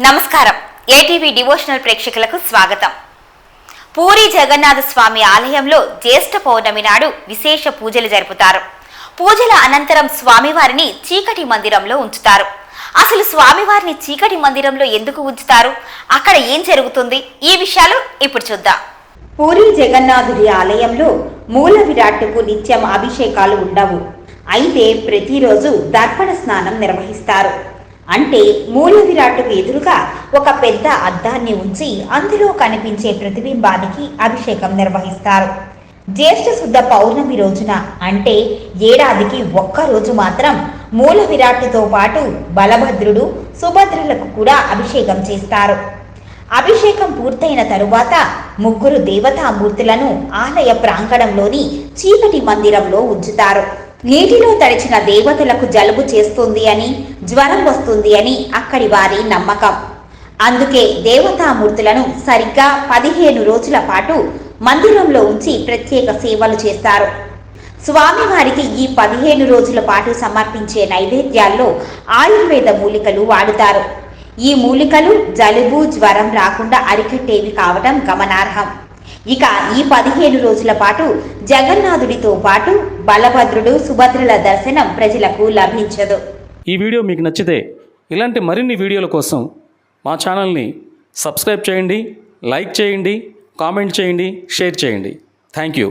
నమస్కారం. ATV devotional ప్రేక్షకులకు స్వాగతం. పూరి జగన్నాథ స్వామి ఆలయంలో జ్యేష్ఠ పౌర్ణమి నాడు విశేష పూజలు జరుపుతారు. పూజల అనంతరం స్వామివారిని చీకటి మందిరంలో ఉంచుతారు. అసలు స్వామివారిని చీకటి మందిరంలో ఎందుకు ఉంచుతారు, అక్కడ ఏం జరుగుతుంది, ఈ విషయాలు ఇప్పుడు చూద్దాం. పూరి జగన్నాథుడి ఆలయంలో మూల విరాట్టుకు నిత్యం అభిషేకాలు ఉండవు. అయితే ప్రతిరోజు దర్పణ స్నానం నిర్వహిస్తారు. అంటే మూల విరాట్టుకు ఎదురుగా ఒక పెద్ద అద్దాన్ని ఉంచి అందులో కనిపించే ప్రతిబింబానికి అభిషేకం నిర్వహిస్తారు. జ్యేష్ఠ శుద్ధ పౌర్ణమి రోజున, అంటే ఏడాదికి ఒక్కరోజు మాత్రం మూల విరాట్టుతో పాటు బలభద్రుడు, సుభద్రులకు కూడా అభిషేకం చేస్తారు. అభిషేకం పూర్తయిన తరువాత ముగ్గురు దేవతామూర్తులను ఆలయ ప్రాంగణంలోని చీకటి మందిరంలో ఉంచుతారు. నీటిలో తడిచిన దేవతలకు జలుబు చేస్తుంది అని, జ్వరం వస్తుంది అని అక్కడి వారి నమ్మకం. అందుకే దేవతామూర్తులను సరిగ్గా 15 రోజుల పాటు మందిరంలో ఉంచి ప్రత్యేక సేవలు చేస్తారు. స్వామివారికి ఈ 15 రోజుల పాటు సమర్పించే నైవేద్యాల్లో ఆయుర్వేద మూలికలు వాడుతారు. ఈ మూలికలు జలుబు, జ్వరం రాకుండా అరికట్టేవి కావటం గమనార్హం. ఇక ఈ 15 రోజుల పాటు జగన్నాథుడితో పాటు బలభద్రుడు, సుభద్రల దర్శనం ప్రజలకు లభించదు. ఈ వీడియో మీకు నచ్చితే ఇలాంటి మరిన్ని వీడియోల కోసం మా ఛానల్ని సబ్స్క్రైబ్ చేయండి, లైక్ చేయండి, కామెంట్ చేయండి, షేర్ చేయండి. Thank you.